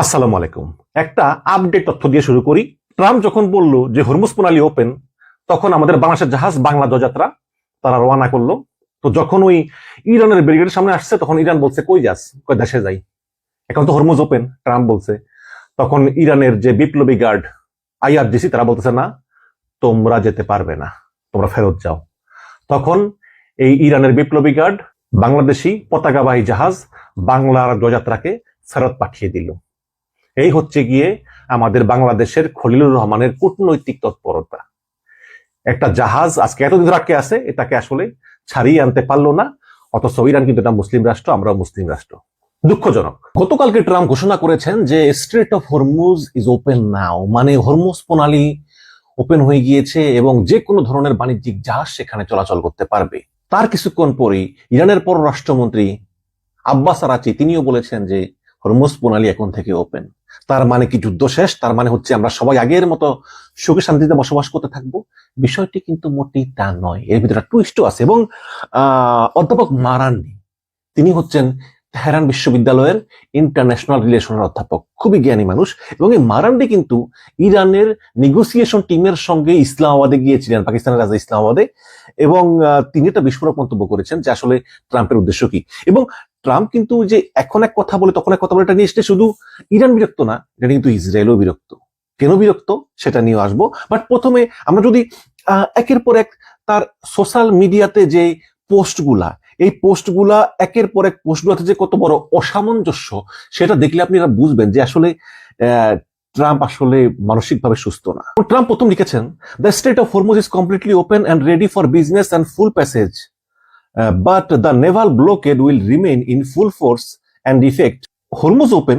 আসসালামু আলাইকুম। একটা আপডেট তথ্য দিয়ে শুরু করি। ট্রাম্প যখন বলল যে হরমুজ প্রণালী ওপেন, তখন আমাদের বাংলাদেশের জাহাজ বাংলা যাত্রা তারা রওনা করলো। তো যখন ওই ইরানের ব্রিগেডের সামনে আসছে, তখন ইরান বলছে কই যাস, কই দেশে যাই, এখন তো হরমুজ ওপেন, ট্রাম্প বলছে। তখন ইরানের যে বিপ্লবী গার্ড IRGC তারা বলতেছে না, তোমরা যেতে পারবে না, তোমরা ফেরত যাও। তখন এই ইরানের বিপ্লবী গার্ড বাংলাদেশি পতাকাবাহী জাহাজ বাংলার যাত্রাকে ফেরত পাঠিয়ে দিল। এই হচ্ছে গিয়ে আমাদের বাংলাদেশের খলিলুর রহমানের কূটনৈতিক তৎপরতা। একটা জাহাজ আজকে এতদিন রাখে আছে, এটাকে আসলে ছাড়িয়ে আনতে পারলো না। অথচ ইরান কিন্তু এটা মুসলিম রাষ্ট্র, আমরা মুসলিম রাষ্ট্র। দুঃখজনক। গতকালকে ট্রাম্প ঘোষণা করেছেন যে straight of Hormuz is open নাও, মানে হরমুজ প্রণালী ওপেন হয়ে গিয়েছে এবং যে কোনো ধরনের বাণিজ্যিক জাহাজ সেখানে চলাচল করতে পারবে। তার কিছুক্ষণ পরেই ইরানের পররাষ্ট্রমন্ত্রী আব্বাস আরাচি তিনিও বলেছেন যে হরমুজ প্রণালী এখন থেকে ওপেন। তার মানে কি যুদ্ধ শেষ? তার মানে হচ্ছে আমরা সবাই আগের মতো সুখে শান্তিতে বসবাস করতে থাকবো? বিষয়টি কিন্তু মোটেই তা নয়, এর ভিতরে টুইস্টও আছে। এবং অধ্যাপক মারান্ডি, তিনি হচ্ছেন তেহরান বিশ্ববিদ্যালয়ের ইন্টারন্যাশনাল রিলেশনের অধ্যাপক, খুবই জ্ঞানী মানুষ। এবং এই মারান্ডি কিন্তু ইরানের নেগোসিয়েশন টিমের সঙ্গে ইসলামাবাদে গিয়েছিলেন, পাকিস্তানের রাজধানী ইসলামাবাদে, এবং তিনি একটা বিস্ফোরক মন্তব্য করেছেন যে আসলে ট্রাম্পের উদ্দেশ্য কি। এবং ট্রাম্প কিন্তু যে এখন এক কথা বলে তখন এক কথা বলে, এটা নিয়ে এসে শুধু ইরান বিরক্ত না, এটা কিন্তু ইসরায়েলও বিরক্ত। কেন বিরক্ত সেটা নিয়ে আসবো। বাট প্রথমে আমরা যদি একের পর এক তার সোশ্যাল মিডিয়াতে যে পোস্টগুলা, এই পোস্টগুলা একের পর এক পোস্টগুলাতে যে কত বড় অসামঞ্জস্য, সেটা দেখলে আপনি বুঝবেন যে আসলে ট্রাম্প আসলে মানসিকভাবে সুস্থ না। ট্রাম্প প্রথম লিখেছেন, the straight of Hormuz is completely open and ready for business and full passage, but the naval blockade will remain in full force and effect. Hormuz open,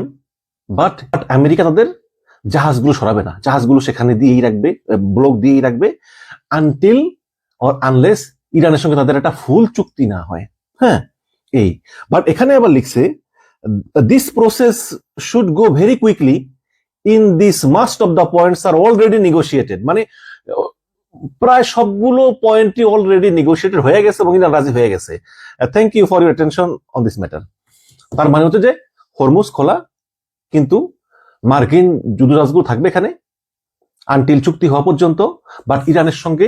but America তাদের জাহাজগুলো সরাবে না, জাহাজগুলো সেখানে দিয়েই রাখবে, ব্লক দিয়েই রাখবে, until or unless ইরানের সঙ্গে তাদের একটা ফুল চুক্তি না হয়। হ্যাঁ, এই বাট এখানে আবার লিখছে, this process should go very quickly, in this most of the points are already negotiated. মানে প্রায় সবগুলো পয়েন্টই অলরেডি নেগোসিয়েটেড হয়ে গেছে এবং ইরান রাজি হয়ে গেছে। Thank you for your attention on this matter. তার মানে হচ্ছে যে হরমুজ খোলা, কিন্তু মার্কিন যুদ্ধজাহাজগুলো থাকবে এখানে আনটিল চুক্তি হওয়া পর্যন্ত। বাট ইরানের সঙ্গে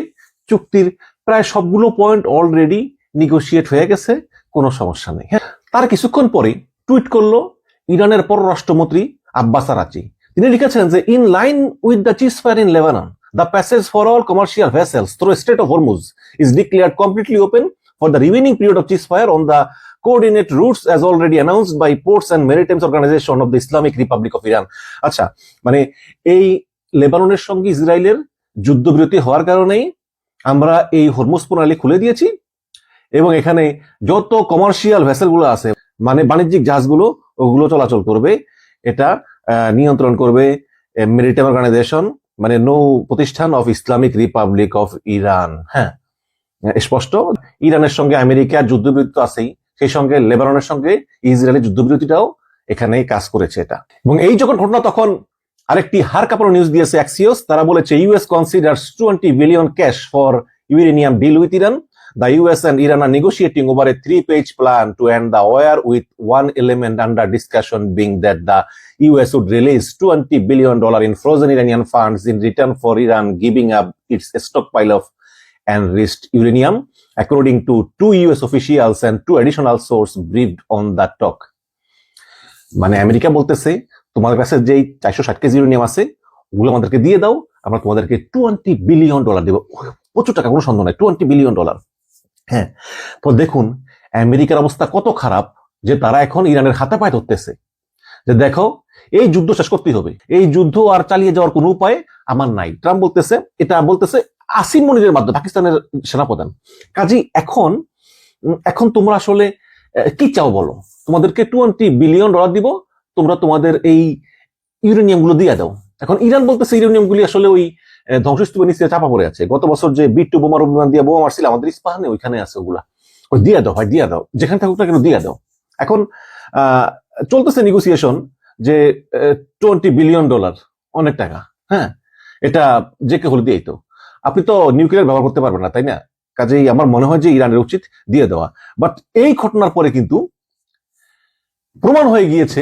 চুক্তির প্রায় সবগুলো পয়েন্ট অলরেডি নেগোসিয়েট হয়ে গেছে, কোনো সমস্যা নেই। হ্যাঁ, তার কিছুক্ষণ পরে টুইট করলো ইরানের পররাষ্ট্রমন্ত্রী আব্বাস আরাচি। তিনি লিখেছেন যে in line with the ceasefire in Lebanon, the passage for all commercial vessels through Strait of Hormuz is declared completely open for the remaining period of ceasefire on the coordinate routes as already announced by Ports and Maritime Organization of the Islamic Republic of Iran. আচ্ছা, মানে এই লেবাননের সঙ্গে ইসরায়েলের যুদ্ধবিরতি হওয়ার কারণেই আমরা এই হরমুজ প্রণালী খুলে দিয়েছি এবং এখানে যত কমার্শিয়াল ভেসেলগুলো আছে, মানে বাণিজ্যিক জাহাজগুলো, ওগুলো চলাচল করবে। এটা নিয়ন্ত্রণ করবে মেরিটাইম অর্গানাইজেশন, মানে নৌ প্রতিষ্ঠান of Islamic Republic of Iran. হ্যাঁ, স্পষ্ট। ইরানের সঙ্গে আমেরিকার যুদ্ধবিরতি আছেই, সেই সঙ্গে লেবাননের সঙ্গে ইসরায়েলের যুদ্ধবিরতিটাও এখানে কাজ করেছে এটা। এবং এই যখন ঘটনা, তখন আরেকটি হাড় কাঁপানো নিউজ দিয়েছে অ্যাক্সিওস। তারা বলেছে US considers $20 billion cash for uranium deal with Iran. The US and Iran are negotiating over a 3-page plan to end the war, with one element under discussion being that the US would release $20 billion in frozen Iranian funds in return for Iran giving up its stockpile of enriched uranium, according to 2 US officials and 2 additional sources briefed on that talk. মানে America বলতেছে, তোমাদের কাছে যেই 460 KG uranium আছে, ওগুলো আমাদেরকে দিয়ে দাও, আমরা তোমাদেরকে $20 billion দেবো। প্রচুর টাকা, কোনো সন্দেহ নাই, $20 billion। হ্যাঁ, তো দেখুন আমেরিকার অবস্থা কত খারাপ যে তারা এখন ইরানের হাতে পায়ে ধরতেছে যে দেখো, এই যুদ্ধ শেষ করতেই হবে, এই যুদ্ধ আর চালিয়ে যাওয়ার কোনো উপায় আমার নাই। ট্রাম্প বলতেছে, এটা বলতেছে আসিম মনিরের মাধ্যমে, পাকিস্তানের সেনাপ্রধান। কাজী এখন তোমরা আসলে কি চাও বলো? তোমাদেরকে $20 billion দিব, তোমরা তোমাদের এই ইউরেনিয়াম গুলো দিয়ে দাও। এখন ইরান বলতেছে ইউরেনিয়াম গুলি আসলে ওই ধ্বংসস্তূপের নিচে চাপা পড়ে আছে। গত বছর যে B-2 বোমার বিমান দিয়ে বোমা মারছিল আমাদের ইস্পাহানে, ওইখানে আছে ওগুলা, ওই দিয়ে দাও ভাই, দিয়ে দাও, যেখানে থাকুক না কেন দিয়ে দাও। এখন চলতেছে নেগোসিয়েশন যে $20 billion অনেক টাকা। হ্যাঁ, এটা যে কে হলে দিয়েই তো, আপনি তো নিউক্লিয়ার ব্যবহার করতে পারবেন না, তাই না? কাজেই আমার মনে হয় যে ইরানের উচিত দিয়ে দেওয়া। বাট এই ঘটনার পরে কিন্তু প্রমাণ হয়ে গিয়েছে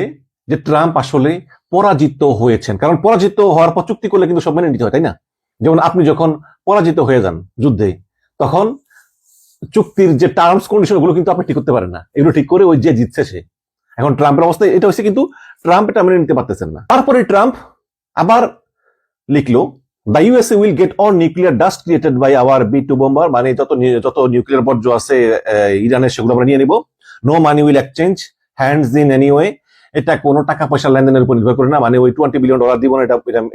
যে ট্রাম্প আসলে পরাজিত হয়েছেন, কারণ পরাজিত হওয়ার পর চুক্তি করলে কিন্তু সব মেনে নিতে হয়, তাই না? যেমন আপনি যখন পরাজিত হয়ে যান যুদ্ধে, তখন চুক্তির যে টার্মস কন্ডিশন ওগুলো কিন্তু আপনি ঠিক করতে পারেন না, এগুলো ঠিক করে ওই যে জিতছে সে। এখন ট্রাম্পের অবস্থা এটা হচ্ছে, কিন্তু ট্রাম্প এটা মেনে নিতে পারতেছেন না। তারপরে ট্রাম্প আবার লিখলো, the USA will get all nuclear dust created by our B2 bomber, মানে যত নিউক্লিয়ার বর্জ্য আছে ইরানের, সেগুলো আমরা নিয়ে নিব। No money will exchange hands in any way, এটা কোনো টাকা পয়সা লেনদেনের উপর নির্ভর করে না, মানে ওই $20 বিলিয়ন দিব না,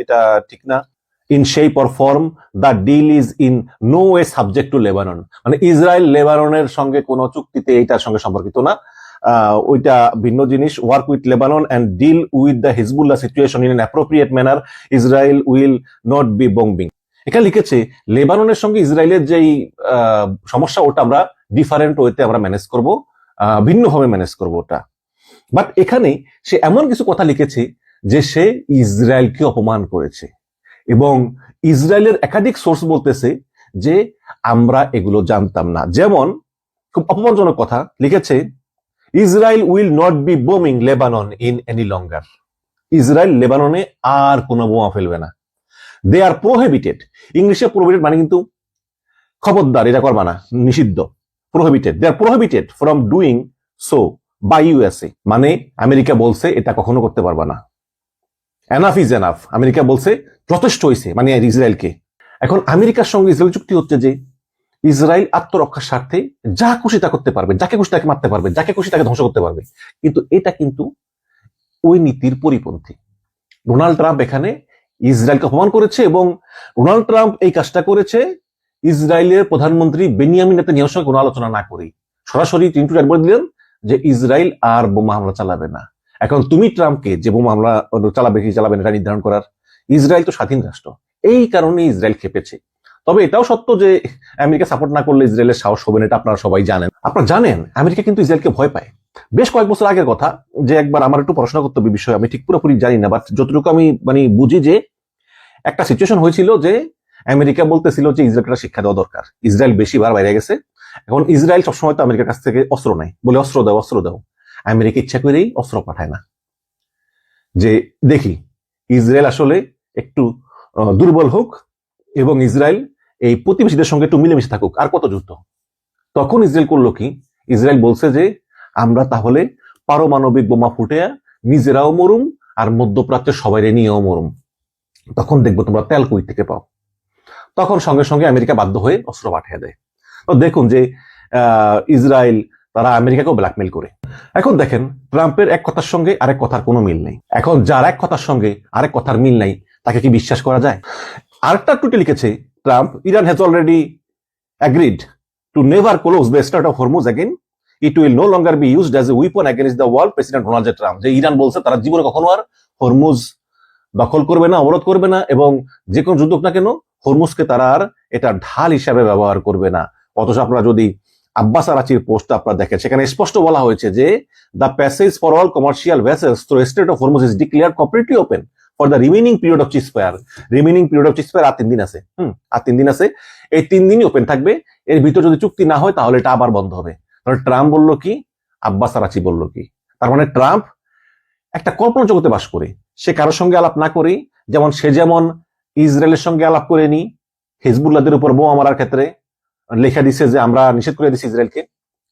এটা ঠিক না। In shape or form the deal is in no way subject to Lebanon, মানে ইসরায়েল লেবাননের সঙ্গে কোনো চুক্তিতে এইটার সঙ্গে সম্পর্কিত না, ওইটা ভিন্ন জিনিস। Work with Lebanon and deal with the Hezbollah situation in an appropriate manner, Israel will not be bombing. এখানে লিখেছে লেবাননের সঙ্গে ইসরায়েলের যেই সমস্যা, ওটা আমরা ডিফারেন্ট ওয়েতে আমরা ম্যানেজ করব, ভিন্নভাবে ম্যানেজ করব ওটা। বাট এখানে সে এমন কিছু কথা লিখেছে যে সে ইসরায়েলকে অপমান করেছে, এবং ইসরায়েলের একাধিক সোর্স বলতেছে যে আমরা এগুলো জানতাম না। যেমন খুব অপমানজনক কথা লিখেছে, ইসরায়েল উইল নট বি বোমিং Lebanon in any longer, Israel লেবাননে আর কোনো বোমা ফেলবে না। দে আর প্রোহিবিটেড, ইংলিশে প্রোহিবিটেড মানে কিন্তু খবরদার, এটা করবা না, নিষিদ্ধ। Prohibited, they are prohibited from doing so by USA, মানে আমেরিকা বলছে এটা কখনো করতে পারবা না। এনাফ ইজ এনাফ, আমেরিকা বলছে যথেষ্ট হয়েছে, মানে ইসরায়েলকে। এখন আমেরিকার সঙ্গে ইসরায়েল চুক্তি হচ্ছে যে ইসরায়েল আত্মরক্ষার স্বার্থে যা খুশি তা করতে পারবে, যাকে খুশি তাকে মারতে পারবে, যাকে খুশি তাকে ধ্বংস করতে পারবে, কিন্তু এটা কিন্তু ওই নীতির পরিপন্থী। ডোনাল্ড ট্রাম্প এখানে ইসরায়েলকে অপমান করেছে, এবং ডোনাল্ড ট্রাম্প এই কাজটা করেছে ইসরায়েলের প্রধানমন্ত্রী বেনিয়ামিন নেতানিয়াহুর সঙ্গে কোনো আলোচনা না করেই। সরাসরি টিন্টু বলে দিলেন যে ইসরায়েল আর বোমা হামলা চালাবে না। এখন তুমি ট্রাম্পকে যে বোমা হামলা চালাবে কি চালাবে না এটা নির্ধারণ করার? ইসরায়েল তো স্বাধীন রাষ্ট্র, এই কারণে ইসরায়েল খেপেছে। তবে এটাও সত্য যে আমেরিকা সাপোর্ট না করলে ইসরায়েলের সাহস হবে না, এটা আপনারা সবাই জানেন। আপনারা জানেন আমেরিকা কিন্তু ইসরায়েলকে ভয় পায়। বেশ কয়েক বছর আগের কথা, যে একবার আমার একটু পড়াশোনা করতে হবে বিষয়ে, আমি ঠিক পুরোপুরি জানি না, বাট যতটুকু আমি বুঝি যে একটা সিচুয়েশন হয়েছিল যে আমেরিকা বলতেছিল যে ইসরায়েলকে শিক্ষা দেওয়া দরকার, ইসরায়েল বেশিবার বাইরে গেছে। এখন ইসরায়েল সবসময় তো আমেরিকার কাছ থেকে অস্ত্র নেয়, বলে অস্ত্র দাও অস্ত্র দাও। আমেরিকা ইচ্ছা করেই অস্ত্র পাঠায় না, যে দেখি ইসরায়েল আসলে একটু দুর্বল হোক, এবং ইসরায়েল এই প্রতিবেশীদের সঙ্গে একটু মিলেমিশে থাকুক, আর কত যুদ্ধ। তখন ইসরায়েল করলো কি, ইসরায়েল বলছে যে আমরা তাহলে পারমাণবিক বোমা ফুটে নিজেরাও মরুম, আর মধ্যপ্রাচ্যের সবাই নিয়েও মরুম, তখন দেখবো তোমরা তেল কই থেকে পাও। তখন সঙ্গে সঙ্গে আমেরিকা বাধ্য হয়ে অস্ত্র পাঠিয়ে দেয়। তো দেখুন যে ইসরায়েল তারা আমেরিকাকেও ব্ল্যাকমেল করে। এখন দেখেন ট্রাম্পের এক কথার সঙ্গে আরেক কথার কোনো মিল নেই। এখন যার এক কথার সঙ্গে আরেক কথার মিল নাই, তাকে কি বিশ্বাস করা যায়? আরেকটা টুইটে লিখেছে Trump, Iran has already agreed to never close the Strait of Hormuz again, it will no longer be used as a weapon against the world President Donald Trump. যে ইরান বলছে তারা জীবনে কখনো আর হরমুজ দখল করবে না, অবরোধ করবে না, এবং যে কোনো যুদ্ধ না কেন হরমুজকে তারা আর এটা ঢাল হিসাবে ব্যবহার করবে না। অথচ আপনারা যদি আব্বাস আরাচির পোস্ট আপনারা দেখেন, সেখানে স্পষ্ট বলা হয়েছে যে the passage for all commercial vessels through strait of Hormuz is declared completely open for the remaining period of ceasefire. Remaining period of ceasefire আর 3 দিন আছে, আর 3 দিন আছে, এই 3 দিনই ওপেন থাকবে। এর ভিতর যদি চুক্তি না হয় তাহলে এটা আবার বন্ধ হবে। তাহলে ট্রাম্প বললো কি, আব্বাস আরাচি বললো কি? তার মানে ট্রাম্প একটা কল্পনা জগতে বাস করে, সে কারোর সঙ্গে আলাপ না করে, যেমন সে যেমন ইসরায়েলের সঙ্গে আলাপ করেনি হিজবুল্লাহদের উপর বোমা মারার ক্ষেত্রে, লেখা দিছে যে আমরা নিষেধ করে দিচ্ছি ইসরায়েলকে,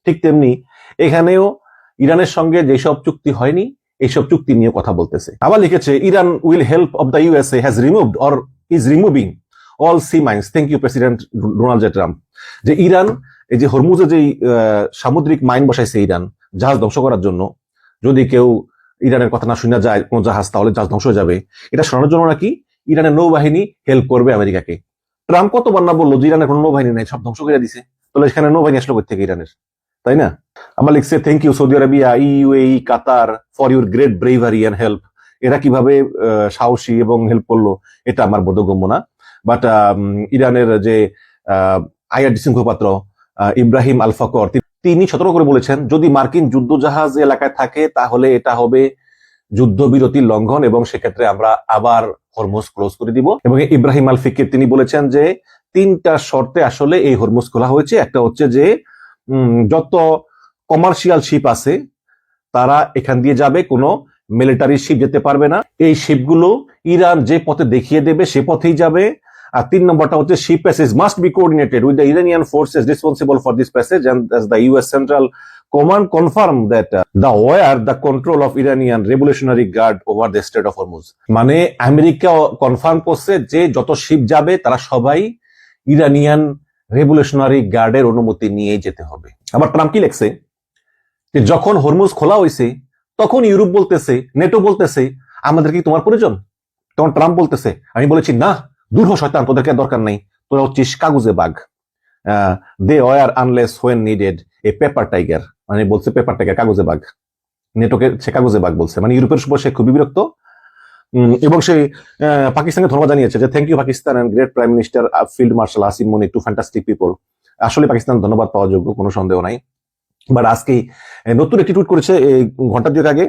ঠিক তেমনি এখানেও ইরানের সঙ্গে যেসব চুক্তি হয়নি এইসব চুক্তি নিয়ে কথা বলতেছে। আবার লিখেছে, Iran will help of the USA has removed or is removing all sea mines. Thank you President Donald Trump. যে ইরান এই যে হরমুজে যে সামুদ্রিক মাইন বসাইছে ইরান জাহাজ ধ্বংস করার জন্য, যদি কেউ ইরানের কথা না শুনে যায় কোন জাহাজ, তাহলে জাহাজ ধ্বংস হয়ে যাবে। এটা শোনানোর জন্য নাকি ইরানের নৌবাহিনী হেল্প করবে আমেরিকাকে। ট্রাম্প কতবার না বললো যে ইরানের কোনো নৌবাহিনী নেই, সব ধ্বংস করে দিছে, তাহলে এখানে নৌবাহিনী আসলো কোথা থেকে ইরানের, তাই না? আমার লিখছে, thank you Saudi Arabia, UAE, Qatar for your great bravery and help. এরা কিভাবে সাহসী এবং হেল্প করলো এটা আমার বোধগম্য না। বাট ইরানের যে আইআরডিসি মুখপাত্র ইব্রাহিম আল ফকর, তিনি সতর্ক করে বলেছেন, যদি মার্কিন যুদ্ধ জাহাজ এলাকায় থাকে তাহলে এটা হবে যুদ্ধবিরতির লঙ্ঘন, এবং সেক্ষেত্রে আমরা আবার হরমুজ ক্লোজ করে দিব। এবং ইব্রাহিম আল ফিকির তিনি বলেছেন যে 3টা শর্তে আসলে এই হরমুজ খোলা হয়েছে। একটা হচ্ছে যে যত কমার্শিয়াল শিপ আছে তারা এখান দিয়ে যাবে, কোনো মিলিটারি শিপ যেতে পারবে না। এই শিপগুলো ইরান যে পথে দেখিয়ে দেবে সে পথেই যাবে। আর 3 নম্বরটা হচ্ছে ship passage must be coordinated with the Iranian forces responsible for this passage and as the US Central Command confirm that the control of Iranian Revolutionary Guard over the Strait of Hormuz। মানে America confirm করছে যে যত sheep যাবে তারা সবাই Iranian revolutionary গার্ডের অনুমতি নিয়ে যেতে হবে। আবার ট্রাম্প কি লেখছে যে যখন হরমুজ খোলা হয়েছে তখন ইউরোপ বলতেছে, নেটো বলতেছে আমাদের কি তোমার প্রয়োজন? তখন ট্রাম্প বলতেছে, আমি বলেছি না, দূর হ শয়তান, তোদেরকে দরকার নেই, তোরা হচ্ছিস কাগজে বাঘ। They were unless when needed a paper tiger, মানে বলছে পেপার টাইগার, কাগজে বাঘ। নেটোকে সে কাগজে বাঘ বলছে, মানে ইউরোপের উপর সে খুবই বিরক্ত। এবং সে পাকিস্তানকে ধন্যবাদ জানিয়েছে যে thank you Pakistan and great prime minister field marshal Asim Munir, to fantastic people. আসলে পাকিস্তান ধন্যবাদ পাওয়ার যোগ্য, কোনো সন্দেহ নাই। বাট আজকে নতুন একটি টুইট করেছে ঘন্টা দুয়েক আগে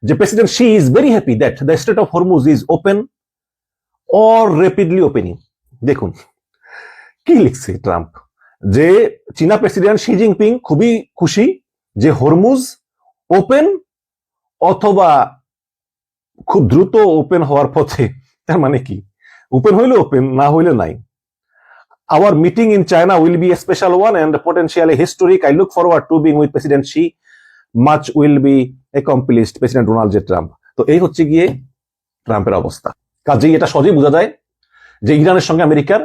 যে president Xi is very happy that the straight of Hormuz is open or rapidly opening. দেখুন কি লিখছে ট্রাম্প, যে চীনা প্রেসিডেন্ট শি জিনপিং খুবই খুশি যে হরমুজ ওপেন অথবা খুব দ্রুত ওপেন হওয়ার পথে। তার মানে কি, ওপেন হইলে ওপেন, না হইলে নাই। Our meeting in China will be a special one and potentially historic. I look forward to being with President Xi. Much will be accomplished. President Donald J. Trump. তো এই হচ্ছে গিয়ে ট্রাম্পের অবস্থা। কাজেই এটা সহজেই বোঝা যায় যে ইরানের সঙ্গে আমেরিকার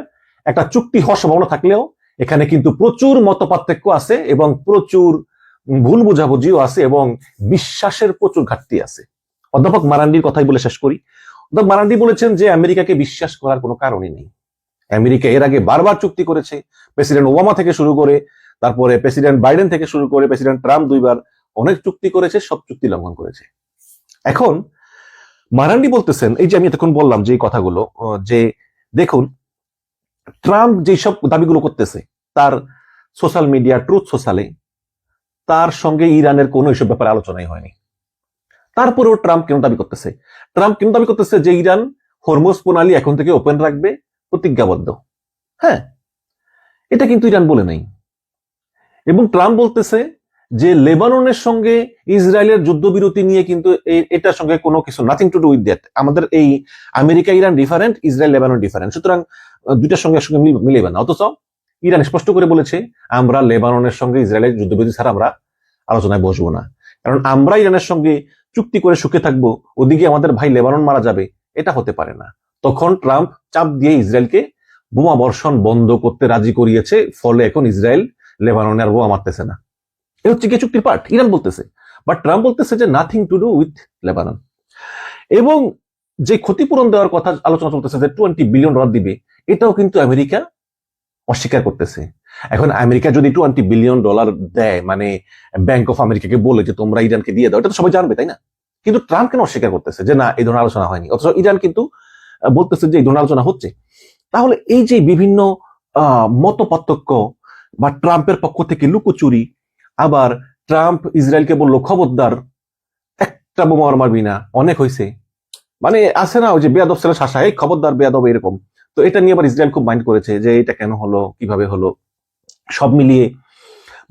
একটা চুক্তি হওয়ার সম্ভাবনা থাকলেও এখানে কিন্তু প্রচুর মতপার্থক্য আছে এবং প্রচুর ভুল বোঝাবুঝিও আছে এবং বিশ্বাসের প্রচুর ঘাটতি আছে। অধ্যাপক মারান্ডির কথাই বলে শেষ করি। অধ্যাপক মারান্ডি বলেছেন যে আমেরিকাকে বিশ্বাস করার কোনো কারণই নেই। আমেরিকা এর আগে বারবার চুক্তি করেছে, প্রেসিডেন্ট ওবামা থেকে শুরু করে, তারপরে প্রেসিডেন্ট বাইডেন থেকে শুরু করে প্রেসিডেন্ট ট্রাম্প দুইবার অনেক চুক্তি করেছে, সব চুক্তি লঙ্ঘন করেছে। এখন মারান্ডি বলতেছেন, এই যে আমি এতক্ষণ বললাম যে কথাগুলো, যে দেখুন ট্রাম্প যেসব দাবিগুলো করতেছে তার সোশ্যাল মিডিয়া ট্রুথ সোশ্যালে তার সঙ্গে ইরানের কোনো এসব ব্যাপারে আলোচনাই হয়নি। তারপরেও ট্রাম্প কেন দাবি করতেছে? ট্রাম্প কেন দাবি করতেছে যে ইরান হরমুজ প্রণালী এখন থেকে ওপেন রাখবে, প্রতিজ্ঞাবদ্ধ। হ্যাঁ, এটা কিন্তু ইরান বলে নাই। এবং ট্রাম্প বলতেছে যে লেবাননের সঙ্গে ইসরায়েলের যুদ্ধবিরতি নিয়ে কিন্তু এটার সঙ্গে কোনো কিছু, nothing to do with that. আমাদের এই America Iran different, Israel Lebanon different, সুতরাং দুইটার সঙ্গে একসঙ্গে মিলেবে না। অথচ ইরান স্পষ্ট করে বলেছে আমরা লেবাননের সঙ্গে ইসরায়েলের যুদ্ধবিরতি ছাড়া আমরা আলোচনায় বসবো না, কারণ আমরা ইরানের সঙ্গে চুক্তি করে সুখে থাকবো, ওদিকে আমাদের ভাই লেবানন মারা যাবে, এটা হতে পারে না। তখন ট্রাম্প চাপ দিয়ে ইসরায়েলকে বোমা বর্ষণ বন্ধ করতে রাজি করিয়েছে, ফলে এখন ইসরায়েল লেবাননে আর বোমা মারতেছে না। এ হচ্ছে কি চুক্তির পার্ট, ইরান বলতেছে। বাট ট্রাম্প বলতেছে যে nothing to do with Lebanon. এবং যে ক্ষতিপূরণ দেওয়ার কথা আলোচনা চলতেছে যে $20 বিলিয়ন দিবে, এটাও কিন্তু আমেরিকা অস্বীকার করতেছে। এখন আমেরিকা যদি $20 বিলিয়ন দেয়, মানে ব্যাংক অফ আমেরিকাকে বলে যে তোমরা ইরানকে দিয়ে দাও, এটা তো সবাই জানবে, তাই না? কিন্তু ট্রাম্প কেন অস্বীকার করতেছে যে না, এই ধরনের আলোচনা হয়নি, অথচ ইরান কিন্তু বলতেছে যে এই ধরনের আলোচনা হচ্ছে। তাহলে এই যে বিভিন্ন মত পার্থক্য বা ট্রাম্পের পক্ষ থেকে লুকোচুরি, আবার ট্রাম্প ইসরায়েলকে বললো খবরদার একটা বোমা মারবি না, অনেক হয়েছে, মানে আছে না ওই যে বেয়াদব ছেলে শাসা, এই খবরদার বেয়াদব, এরকম। তো এটা নিয়ে আবার ইসরায়েল খুব মাইন্ড করেছে যে এটা কেন হলো, কিভাবে হলো। সব মিলিয়ে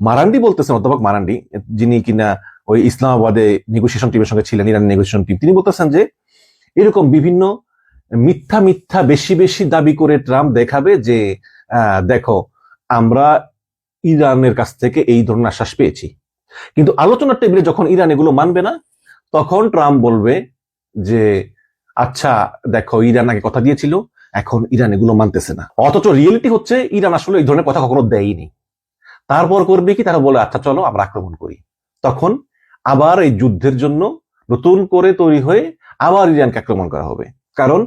মারান্ডি বলতেছেন, অধ্যাপক মারান্ডি, যিনি কিনা ওই ইসলামাবাদে নেগোসিয়েশন টিমের সঙ্গে ছিলেন, ইরান নেগোসিয়েশন টিম, তিনি বলতেছেন যে এরকম বিভিন্ন মিথ্যা মিথ্যা বেশি বেশি দাবি করে ট্রাম্প দেখাবে যে দেখো আমরা ইরানের কাছ থেকে এই ধরনের আশ্বাস পেয়েছি, কিন্তু আলোচনার টেবিলে যখন ইরান এগুলো মানবে না, তখন ট্রাম্প বলবে যে আচ্ছা দেখো ইরান আগে কথা দিয়েছিল, এখন ইরান এগুলো মানতেছে না। অথচ রিয়েলিটি হচ্ছে ইরান আসলে এই ধরনের কথা কখনো দেয়নি। তারপর করবে কি, তারা বলে আচ্ছা চলো আমরা আক্রমণ করি। তখন আবার এই যুদ্ধের জন্য নতুন করে তৈরি হয়ে আবার ইরানকে আক্রমণ করা হবে। কারণ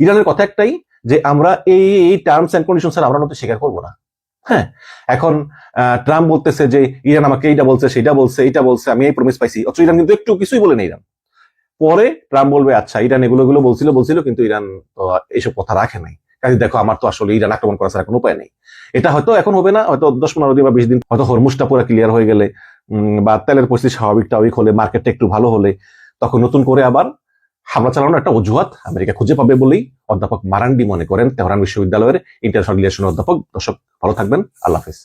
ইরানের কথা একটাই যে আমরা এই টার্মস এন্ড কন্ডিশন ছাড়া আমরা নতুন স্বীকার করবো না। হ্যাঁ, এখন ট্রাম্প বলতেছে যে ইরান আমাকে এইটা বলছে, সেটা বলছে, এইটা বলছে, আমি এই প্রমিস পাইছি, অথচ ইরান কিন্তু একটু কিছুই বলে নেই। ইরান পরে ট্রাম্প বলবে আচ্ছা ইরান এগুলো বলছিল কিন্তু ইরান তো এইসব কথা রাখে নাই, কাজে দেখো আমার তো আসলে ইরান আক্রমণ করার ছাড়া কোনো উপায় নেই। এটা হয়তো এখন হবে না, হয়তো 10-15 দিন বা 20 দিন, হয়তো হরমুজটা পুরো ক্লিয়ার হয়ে গেলে বা তেলের পরিস্থিতি স্বাভাবিক হলে, মার্কেটটা একটু ভালো হলে, তখন নতুন করে আবার হামলা চালানোর একটা অজুহাত আমেরিকা খুঁজে পাবে বলেই অধ্যাপক মারান্ডি মনে করেন, তেহরান বিশ্ববিদ্যালয়ের ইন্টারন্যাশনাল রিলেশনের অধ্যাপক। দর্শক ভালো থাকবেন, আল্লাহ হাফেজ।